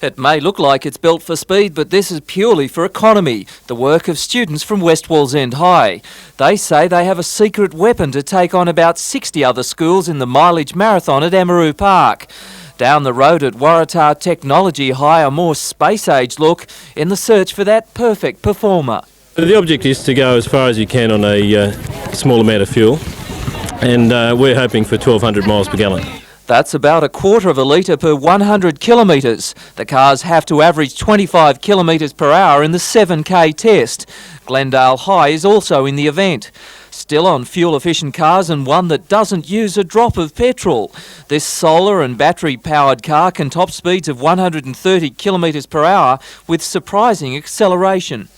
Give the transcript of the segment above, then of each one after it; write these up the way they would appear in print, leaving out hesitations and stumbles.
It may look like it's built for speed, but this is purely for economy, the work of students from West Wallsend High. They say they have a secret weapon to take on about 60 other schools in the mileage marathon at Emeroo Park. Down the road at Waratah Technology High, a more space-age look in the search for that perfect performer. The object is to go as far as you can on a small amount of fuel, and we're hoping for 1,200 miles per gallon. That's about a quarter of a litre per 100 kilometres. The cars have to average 25 kilometres per hour in the 7K test. Glendale High is also in the event. Still on fuel-efficient cars and one that doesn't use a drop of petrol. This solar and battery-powered car can top speeds of 130 kilometres per hour with surprising acceleration.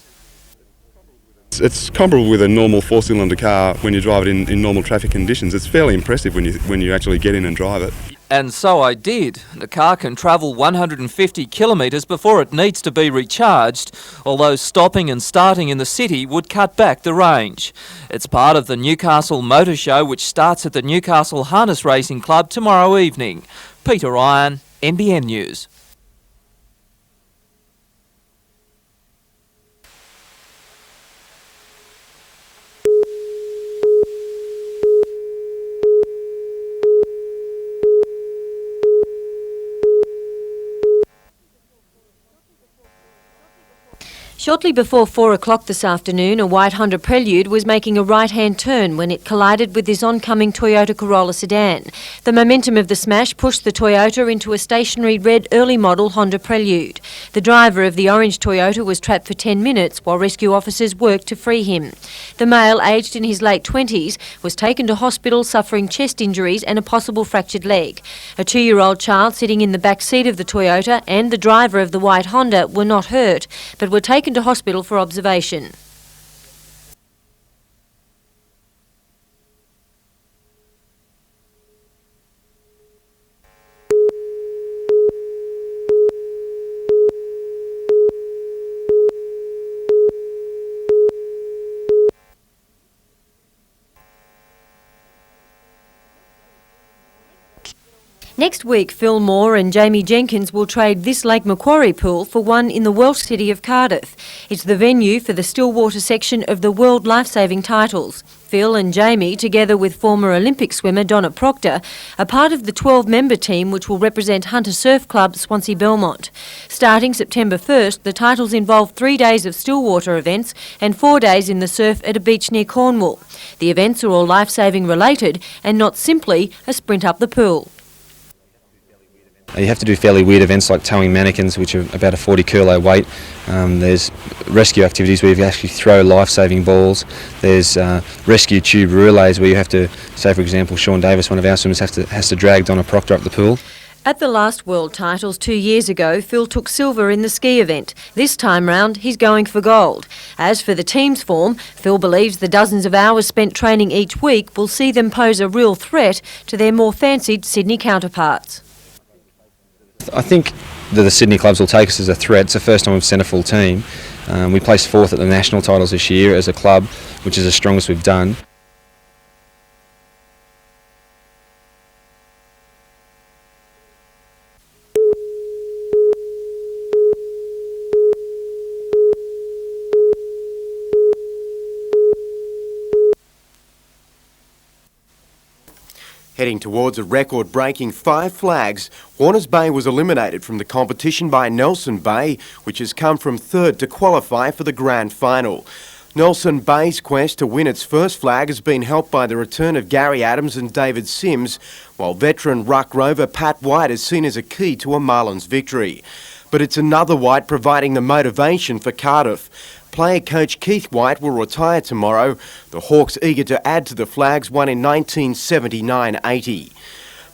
It's comparable with a normal four-cylinder car when you drive it in normal traffic conditions. It's fairly impressive when you actually get in and drive it. And so I did. The car can travel 150 kilometres before it needs to be recharged, although stopping and starting in the city would cut back the range. It's part of the Newcastle Motor Show, which starts at the Newcastle Harness Racing Club tomorrow evening. Peter Ryan, NBN News. Shortly before 4 o'clock this afternoon, a white Honda Prelude was making a right-hand turn when it collided with this oncoming Toyota Corolla sedan. The momentum of the smash pushed the Toyota into a stationary red early model Honda Prelude. The driver of the orange Toyota was trapped for 10 minutes while rescue officers worked to free him. The male, aged in his late 20s, was taken to hospital suffering chest injuries and a possible fractured leg. A 2-year-old child sitting in the back seat of the Toyota and the driver of the white Honda were not hurt, but were taken to hospital for observation. Next week, Phil Moore and Jamie Jenkins will trade this Lake Macquarie pool for one in the Welsh city of Cardiff. It's the venue for the Stillwater section of the World Lifesaving Titles. Phil and Jamie, together with former Olympic swimmer Donna Proctor, are part of the 12-member team which will represent Hunter Surf Club Swansea Belmont. Starting September 1st, the titles involve 3 days of Stillwater events and 4 days in the surf at a beach near Cornwall. The events are all lifesaving related and not simply a sprint up the pool. You have to do fairly weird events like towing mannequins, which are about a 40 kilo weight. There's rescue activities where you actually throw life-saving balls. There's rescue tube relays where you have to, say for example, Sean Davis, one of our swimmers, has to drag Donna Proctor up the pool. At the last World Titles 2 years ago, Phil took silver in the ski event. This time round, he's going for gold. As for the team's form, Phil believes the dozens of hours spent training each week will see them pose a real threat to their more fancied Sydney counterparts. I think that the Sydney clubs will take us as a threat. It's the first time we've sent a full team. We placed 4th at the national titles this year as a club, which is the strongest we've done. Heading towards a record-breaking 5 flags, Warners Bay was eliminated from the competition by Nelson Bay, which has come from 3rd to qualify for the grand final. Nelson Bay's quest to win its first flag has been helped by the return of Gary Adams and David Sims, while veteran ruck rover Pat White is seen as a key to a Marlins victory. But it's another White providing the motivation for Cardiff. Player coach Keith White will retire tomorrow, the Hawks eager to add to the flags won in 1979-80.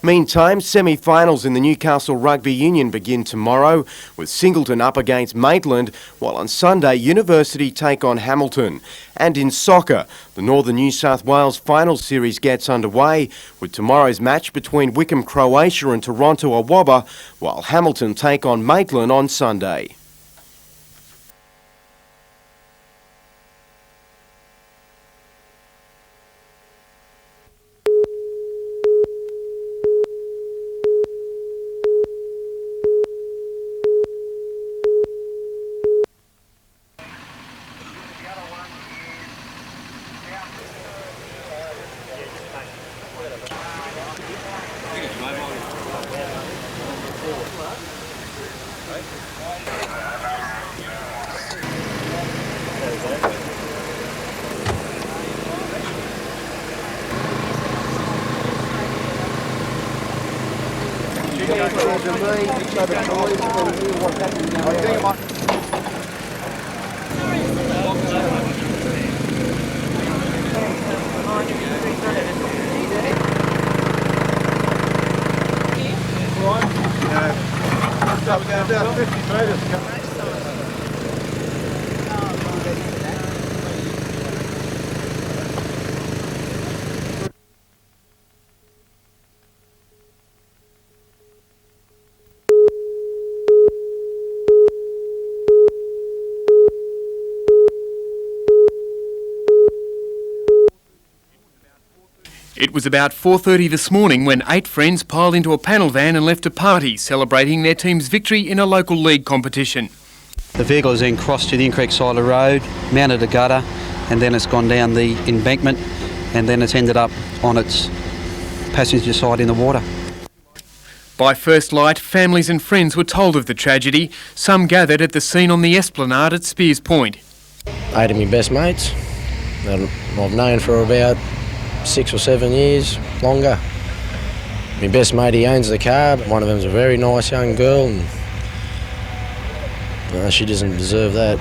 Meantime, semi-finals in the Newcastle Rugby Union begin tomorrow, with Singleton up against Maitland, while on Sunday University take on Hamilton. And in soccer, the Northern New South Wales final series gets underway, with tomorrow's match between Wickham Croatia and Toronto Awabba, while Hamilton take on Maitland on Sunday. It was about 4:30 this morning when 8 friends piled into a panel van and left a party celebrating their team's victory in a local league competition. The vehicle has then crossed to the incorrect side of the road, mounted a gutter, and then it's gone down the embankment, and then it's ended up on its passenger side in the water. By first light, families and friends were told of the tragedy. Some gathered at the scene on the esplanade at Spears Point. 8 of my best mates that I've known for about 6 or 7 years, longer. My best mate, he owns the car, but one of them's a very nice young girl, and she doesn't deserve that.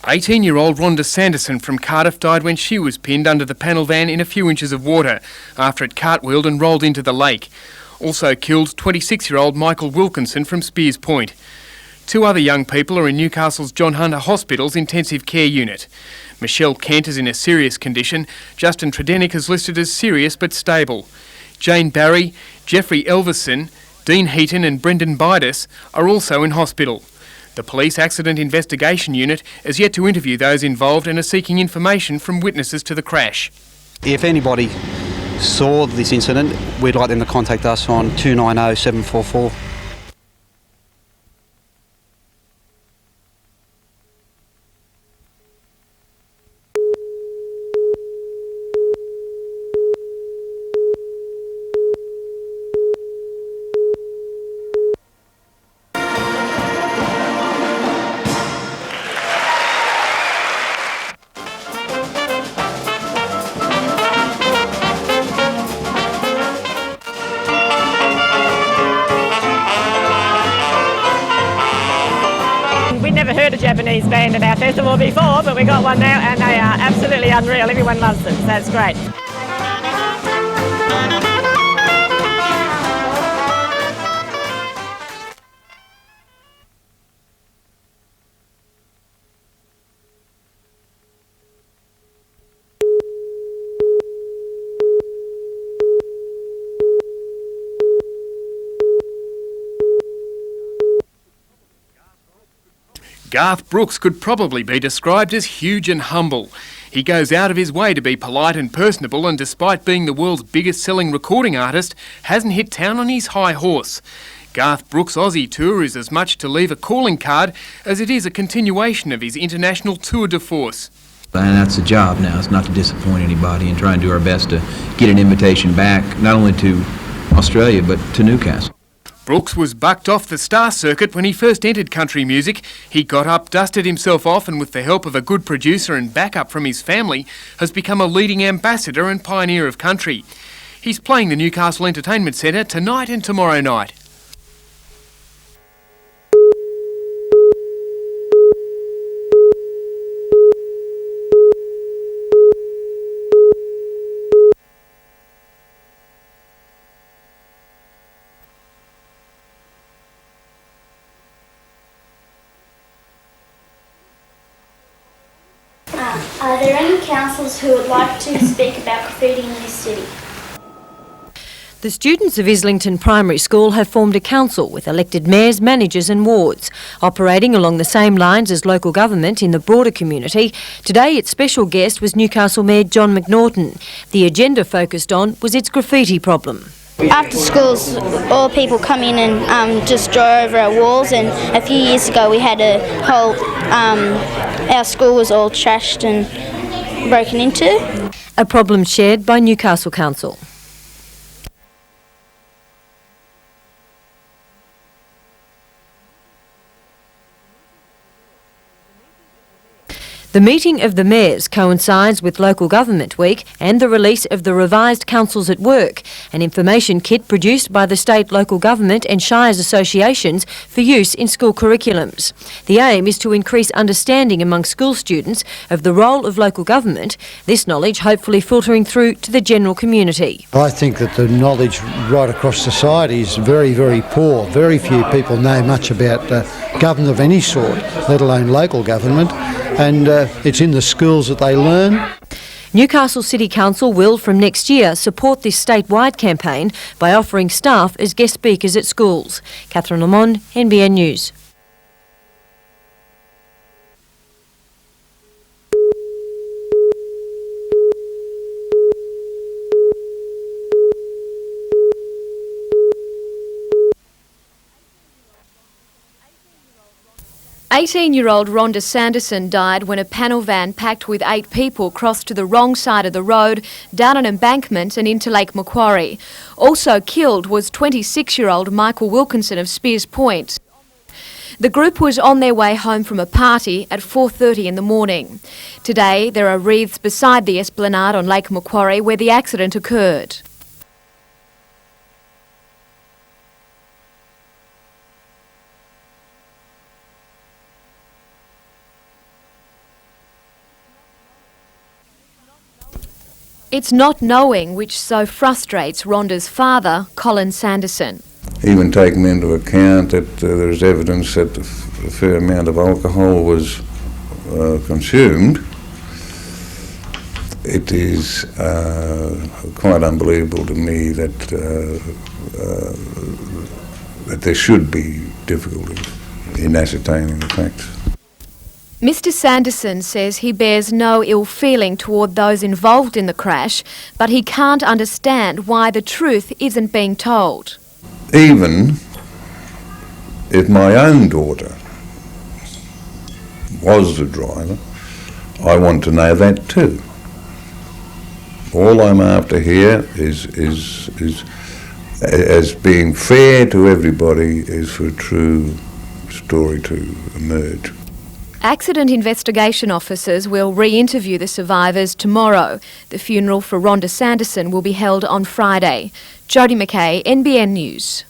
18-year-old Rhonda Sanderson from Cardiff died when she was pinned under the panel van in a few inches of water after it cartwheeled and rolled into the lake. Also killed 26-year-old Michael Wilkinson from Spears Point. 2 other young people are in Newcastle's John Hunter Hospital's intensive care unit. Michelle Kent is in a serious condition. Justin Tredenick is listed as serious but stable. Jane Barry, Jeffrey Elverson, Dean Heaton and Brendan Bidas are also in hospital. The Police Accident Investigation Unit is yet to interview those involved and are seeking information from witnesses to the crash. If anybody saw this incident, we'd like them to contact us on 290 744. We'd never heard a Japanese band at our festival before, but we got one now and they are absolutely unreal. Everyone loves them, so it's great. Garth Brooks could probably be described as huge and humble. He goes out of his way to be polite and personable, and despite being the world's biggest selling recording artist, hasn't hit town on his high horse. Garth Brooks' Aussie tour is as much to leave a calling card as it is a continuation of his international tour de force. And that's the job now, it's not to disappoint anybody and try and do our best to get an invitation back, not only to Australia but to Newcastle. Brooks was bucked off the star circuit when he first entered country music. He got up, dusted himself off, and with the help of a good producer and backup from his family, has become a leading ambassador and pioneer of country. He's playing the Newcastle Entertainment Centre tonight and tomorrow night. Are there any councillors who would like to speak about graffiti in this city? The students of Islington Primary School have formed a council with elected mayors, managers and wards. Operating along the same lines as local government in the broader community, today its special guest was Newcastle Mayor John McNaughton. The agenda focused on was its graffiti problem. After schools, all people come in and just draw over our walls, and a few years ago we had a whole, our school was all trashed and broken into. A problem shared by Newcastle Council. The meeting of the mayors coincides with Local Government Week and the release of the revised Councils at Work, an information kit produced by the state, local government and shires associations for use in school curriculums. The aim is to increase understanding among school students of the role of local government, this knowledge hopefully filtering through to the general community. I think that the knowledge right across society is very, very poor. Very few people know much about government of any sort, let alone local government, and it's in the schools that they learn. Newcastle City Council will, from next year, support this statewide campaign by offering staff as guest speakers at schools. Catherine Lamond, NBN News. "18-year-old Rhonda Sanderson died when a panel van packed with 8 people crossed to the wrong side of the road, down an embankment and into Lake Macquarie. Also killed was 26-year-old Michael Wilkinson of Spears Point. The group was on their way home from a party at 4:30 in the morning. Today there are wreaths beside the esplanade on Lake Macquarie where the accident occurred. It's not knowing which so frustrates Rhonda's father, Colin Sanderson. Even taking into account that there is evidence that a fair amount of alcohol was consumed, it is quite unbelievable to me that that there should be difficulties in ascertaining the facts. Mr Sanderson says he bears no ill feeling toward those involved in the crash, but he can't understand why the truth isn't being told. Even if my own daughter was the driver, I want to know that too. All I'm after here is as being fair to everybody, is for a true story to emerge. Accident investigation officers will re-interview the survivors tomorrow. The funeral for Rhonda Sanderson will be held on Friday. Jodie McKay, NBN News.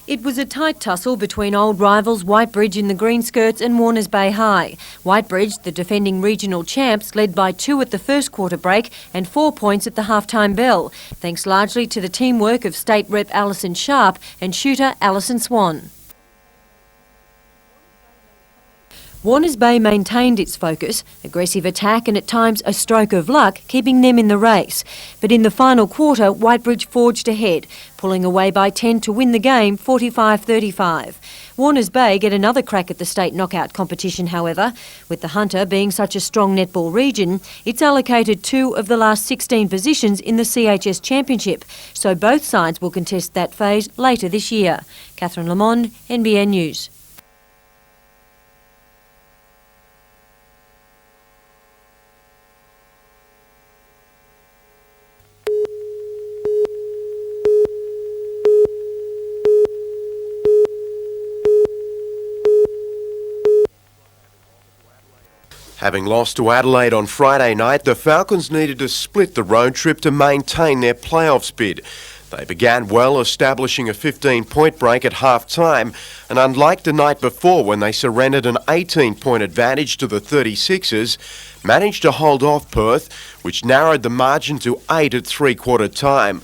It was a tight tussle between old rivals Whitebridge in the green skirts and Warners Bay High. Whitebridge, the defending regional champs, led by 2 at the first quarter break and 4 points at the half-time bell, thanks largely to the teamwork of State Rep Alison Sharp and shooter Alison Swan. Warners Bay maintained its focus, aggressive attack and at times a stroke of luck, keeping them in the race. But in the final quarter, Whitebridge forged ahead, pulling away by 10 to win the game 45-35. Warners Bay get another crack at the state knockout competition, however. With the Hunter being such a strong netball region, it's allocated 2 of the last 16 positions in the CHS Championship, so both sides will contest that phase later this year. Catherine Lamond, NBN News. Having lost to Adelaide on Friday night, the Falcons needed to split the road trip to maintain their playoffs bid. They began well, establishing a 15-point break at half-time, and unlike the night before when they surrendered an 18-point advantage to the 36ers, managed to hold off Perth, which narrowed the margin to 8 at three-quarter time.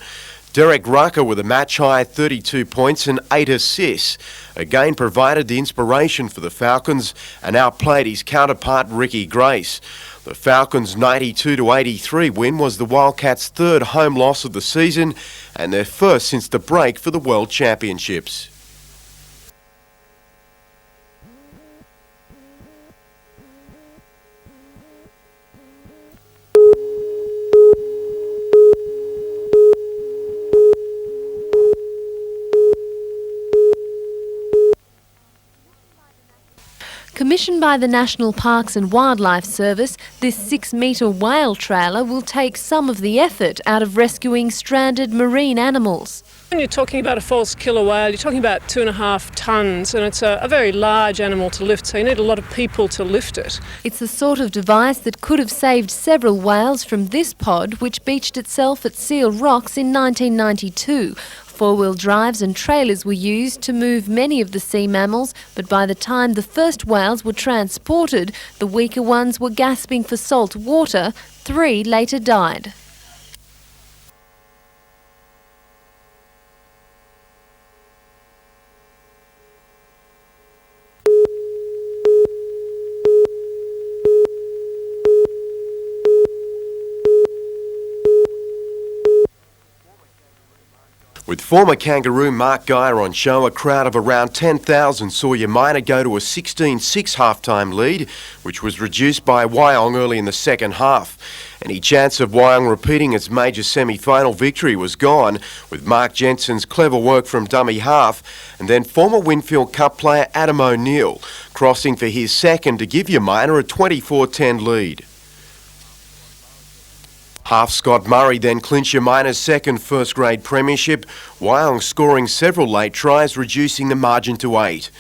Derek Rucker with a match-high 32 points and 8 assists again provided the inspiration for the Falcons and outplayed his counterpart Ricky Grace. The Falcons' 92-83 win was the Wildcats' 3rd home loss of the season and their first since the break for the World Championships. Commissioned by the National Parks and Wildlife Service, this 6-metre whale trailer will take some of the effort out of rescuing stranded marine animals. When you're talking about a false killer whale, you're talking about 2.5 tonnes, and it's a very large animal to lift, so you need a lot of people to lift it. It's the sort of device that could have saved several whales from this pod, which beached itself at Seal Rocks in 1992. Four-wheel drives and trailers were used to move many of the sea mammals, but by the time the first whales were transported, the weaker ones were gasping for salt water. 3 later died. With former kangaroo Mark Geyer on show, a crowd of around 10,000 saw Yamina go to a 16-6 half-time lead, which was reduced by Wyong early in the second half. Any chance of Wyong repeating its major semi-final victory was gone, with Mark Jensen's clever work from dummy half, and then former Winfield Cup player Adam O'Neill crossing for his second to give Yamina a 24-10 lead. Half Scott Murray then clinched Yamina's second first-grade premiership, Wyong scoring several late tries, reducing the margin to 8.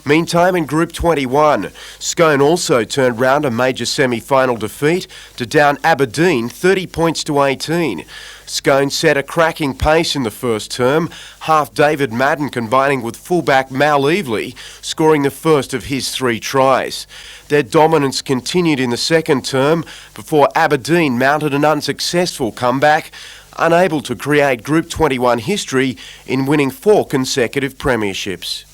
Meantime, in Group 21, Scone also turned round a major semi-final defeat to down Aberdeen 30 points to 18. Scone set a cracking pace in the first term, half David Madden combining with fullback Mal Evely, scoring the first of his 3 tries. Their dominance continued in the second term before Aberdeen mounted an unsuccessful comeback, unable to create Group 21 history in winning 4 consecutive premierships.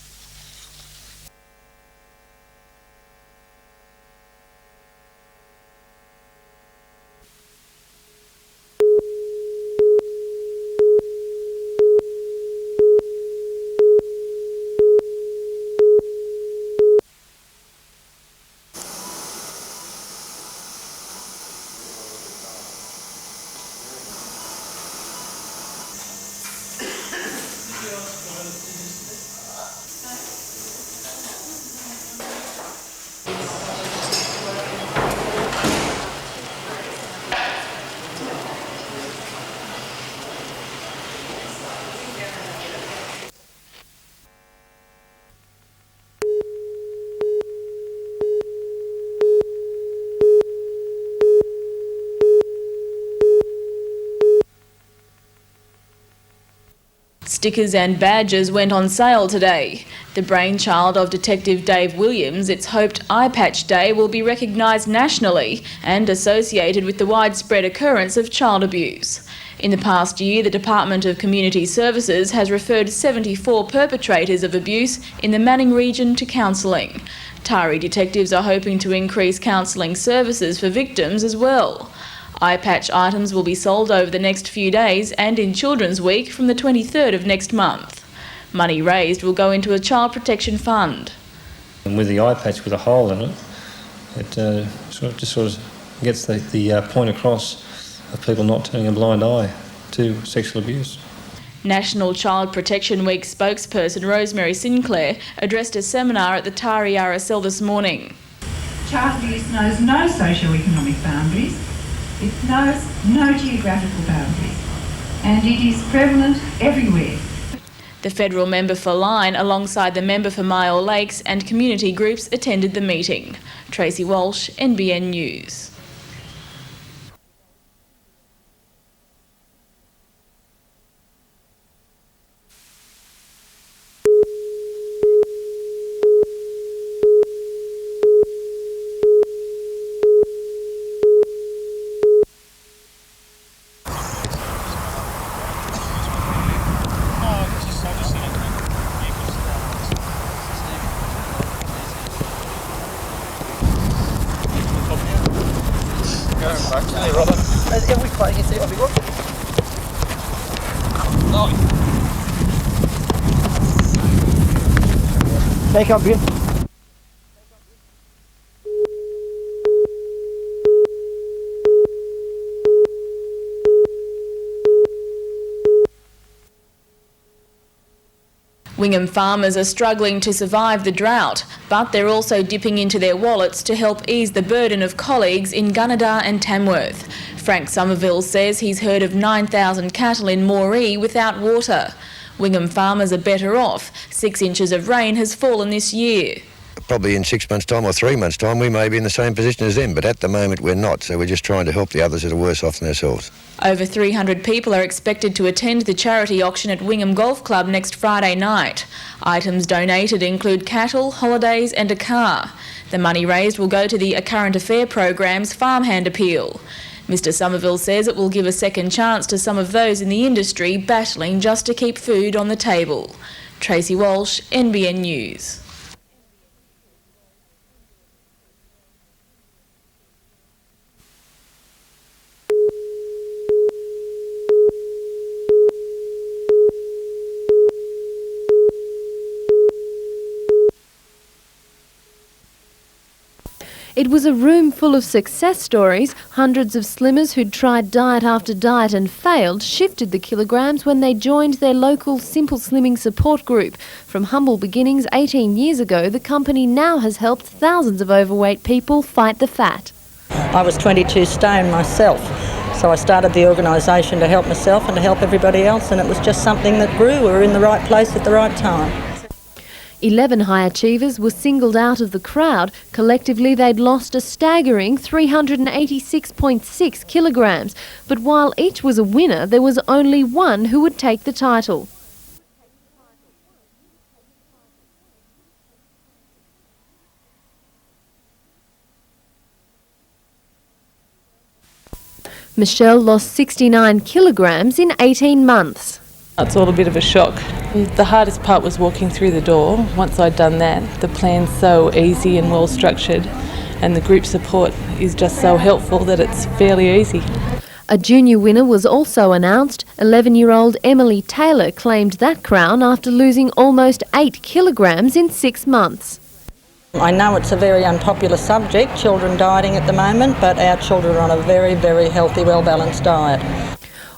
Stickers and badges went on sale today. The brainchild of Detective Dave Williams, it's hoped Eye Patch Day will be recognised nationally and associated with the widespread occurrence of child abuse. In the past year, the Department of Community Services has referred 74 perpetrators of abuse in the Manning region to counselling. Tari detectives are hoping to increase counselling services for victims as well. Eye patch items will be sold over the next few days and in Children's Week from the 23rd of next month. Money raised will go into a child protection fund. And with the eye patch with a hole in it, it sort of gets the point across of people not turning a blind eye to sexual abuse. National Child Protection Week spokesperson Rosemary Sinclair addressed a seminar at the Tari RSL this morning. Child abuse knows no socio-economic boundaries. It knows no geographical boundaries, and it is prevalent everywhere. The federal member for Lyne, alongside the member for Myall Lakes and community groups, attended the meeting. Tracy Walsh, NBN News. Take up here. Wingham farmers are struggling to survive the drought, but they're also dipping into their wallets to help ease the burden of colleagues in Gunnedah and Tamworth. Frank Somerville says he's heard of 9,000 cattle in Moree without water. Wingham farmers are better off. 6 inches of rain has fallen this year. Probably in 6 months' time or 3 months' time we may be in the same position as them, but at the moment we're not, so we're just trying to help the others that are worse off than ourselves. Over 300 people are expected to attend the charity auction at Wingham Golf Club next Friday night. Items donated include cattle, holidays and a car. The money raised will go to the A Current Affair program's Farmhand Appeal. Mr Somerville says it will give a second chance to some of those in the industry battling just to keep food on the table. Tracy Walsh, NBN News. It was a room full of success stories. Hundreds of slimmers who'd tried diet after diet and failed shifted the kilograms when they joined their local Simple Slimming support group. From humble beginnings 18 years ago, the company now has helped thousands of overweight people fight the fat. I was 22 stone myself, so I started the organisation to help myself and to help everybody else, and it was just something that grew. We were in the right place at the right time. 11 high achievers were singled out of the crowd. Collectively, they'd lost a staggering 386.6 kilograms. But while each was a winner, there was only one who would take the title. Michelle lost 69 kilograms in 18 months. It's all a bit of a shock. The hardest part was walking through the door. Once I'd done that, the plan's so easy and well structured, and the group support is just so helpful that it's fairly easy. A junior winner was also announced. 11-year-old Emily Taylor claimed that crown after losing almost 8 kilograms in 6 months. I know it's a very unpopular subject, children dieting at the moment, but our children are on a very, very healthy, well-balanced diet.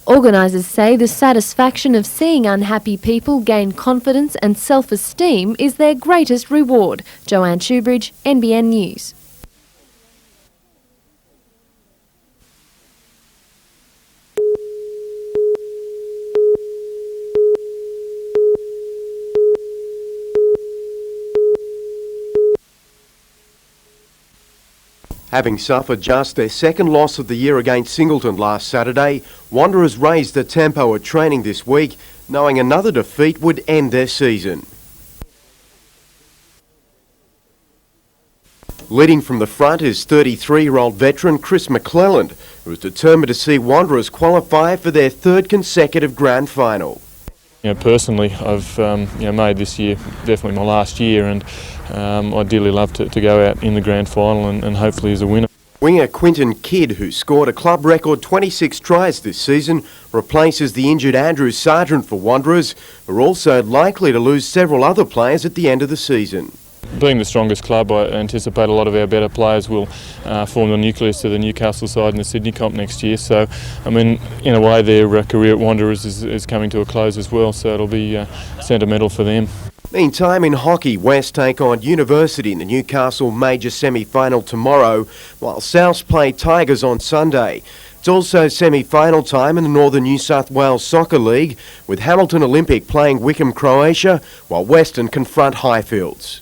Organisers say the satisfaction of seeing unhappy people gain confidence and self-esteem is their greatest reward. Joanne Shoebridge, NBN News. Having suffered just their second loss of the year against Singleton last Saturday, Wanderers raised the tempo at training this week, knowing another defeat would end their season. Leading from the front is 33-year-old veteran Chris McClelland, who is determined to see Wanderers qualify for their third consecutive grand final. Personally, I've made this year definitely my last year, and I'd dearly love to go out in the grand final and hopefully as a winner. Winger Quinton Kidd, who scored a club record 26 tries this season, replaces the injured Andrew Sargent for Wanderers, who are also likely to lose several other players at the end of the season. Being the strongest club, I anticipate a lot of our better players will form the nucleus of the Newcastle side in the Sydney comp next year. So, I mean, in a way, their career at Wanderers is coming to a close as well, so it'll be sentimental for them. Meantime, in hockey, West take on University in the Newcastle Major semi-final tomorrow, while Souths play Tigers on Sunday. It's also semi-final time in the Northern New South Wales Soccer League, with Hamilton Olympic playing Wickham Croatia, while Western confront Highfields.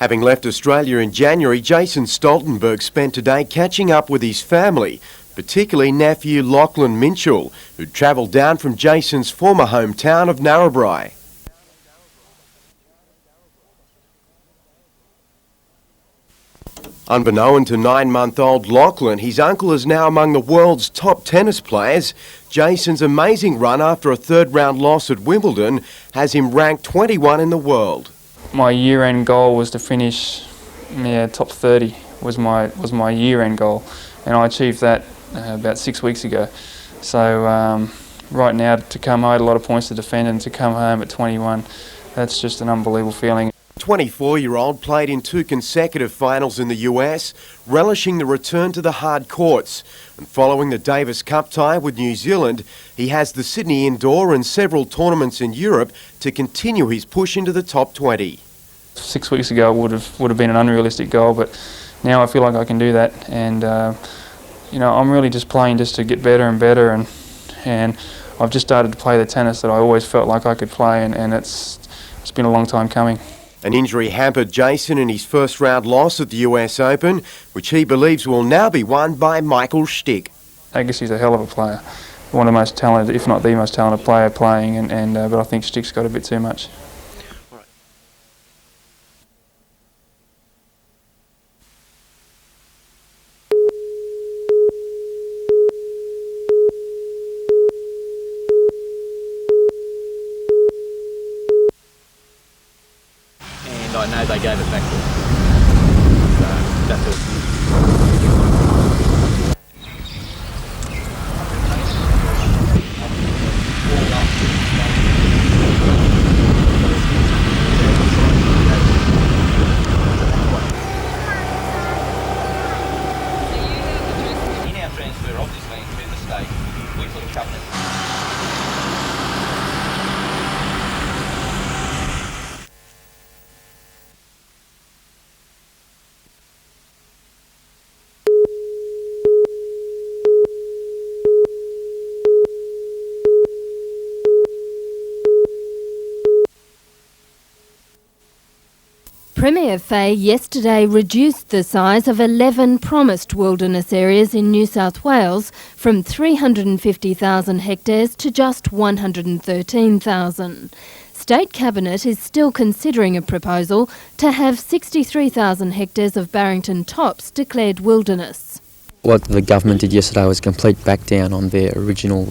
Having left Australia in January, Jason Stoltenberg spent today catching up with his family, particularly nephew Lachlan Minchell, who travelled down from Jason's former hometown of Narrabri. Unbeknown to 9-month-old Lachlan, his uncle is now among the world's top tennis players. Jason's amazing run after a third-round loss at Wimbledon has him ranked 21 in the world. My year-end goal was to finish top 30 was my year-end goal, and I achieved that about 6 weeks ago. So right now, to come home, I had a lot of points to defend, and to come home at 21, that's just an unbelievable feeling. 24-year-old played in 2 consecutive finals in the US, relishing the return to the hard courts. And following the Davis Cup tie with New Zealand, he has the Sydney Indoor and several tournaments in Europe to continue his push into the top 20. 6 weeks ago would have been an unrealistic goal, but now I feel like I can do that. And I'm really just playing just to get better and better, and I've just started to play the tennis that I always felt like I could play, and it's been a long time coming. An injury hampered Jason in his first round loss at the US Open, which he believes will now be won by Michael Stick. Agassi is a hell of a player, one of the most talented, if not the most talented player playing, but I think Stick's got a bit too much. I know they gave it back to him. So that's all. In our transfer, obviously, into the state, we put a covenant. Premier Fay yesterday reduced the size of 11 promised wilderness areas in New South Wales from 350,000 hectares to just 113,000. State Cabinet is still considering a proposal to have 63,000 hectares of Barrington Tops declared wilderness. What the government did yesterday was a complete back down on their original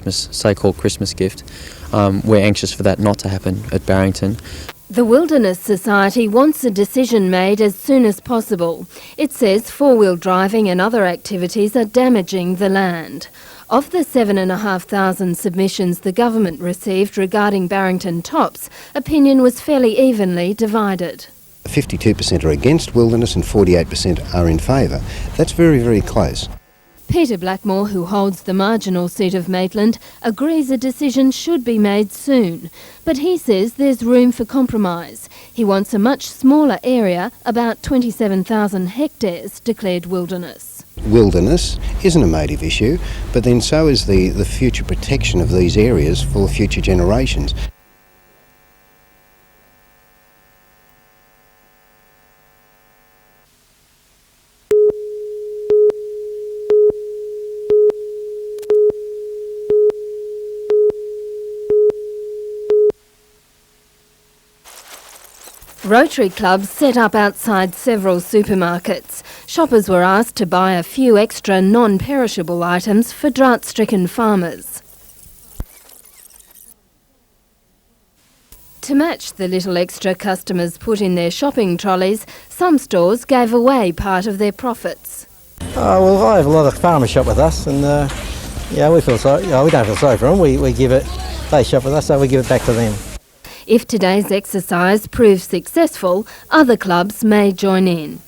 so-called Christmas gift. We're anxious for that not to happen at Barrington. The Wilderness Society wants a decision made as soon as possible. It says four-wheel driving and other activities are damaging the land. Of the 7,500 submissions the government received regarding Barrington Tops, opinion was fairly evenly divided. 52% are against wilderness and 48% are in favour. That's very, very close. Peter Blackmore, who holds the marginal seat of Maitland, agrees a decision should be made soon. But he says there's room for compromise. He wants a much smaller area, about 27,000 hectares, declared wilderness. Wilderness isn't a native issue, but then so is the future protection of these areas for future generations. Rotary clubs set up outside several supermarkets. Shoppers were asked to buy a few extra non-perishable items for drought-stricken farmers. To match the little extra customers put in their shopping trolleys, some stores gave away part of their profits. Well, I have a lot of farmers shop with us, and we feel sorry. We don't feel sorry for them. We give it. They shop with us, so we give it back to them. If today's exercise proves successful, other clubs may join in.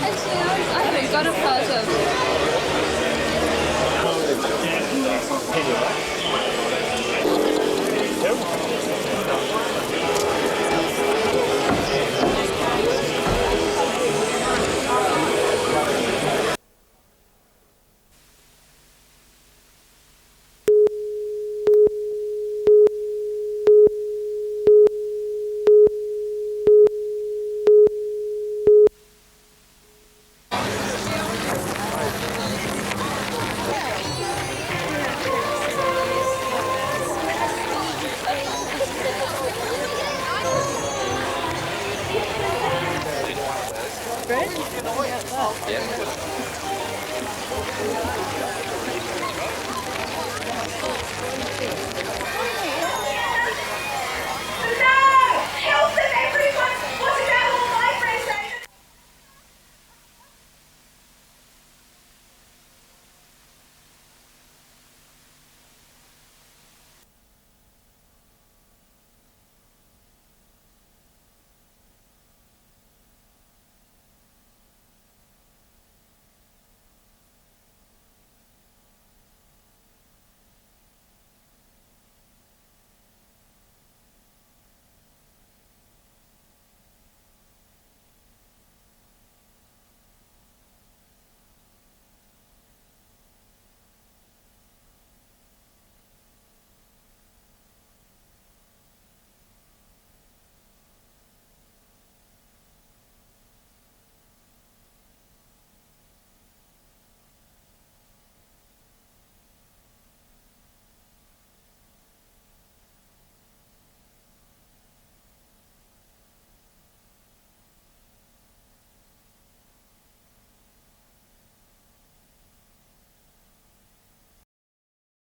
I haven't got a photo.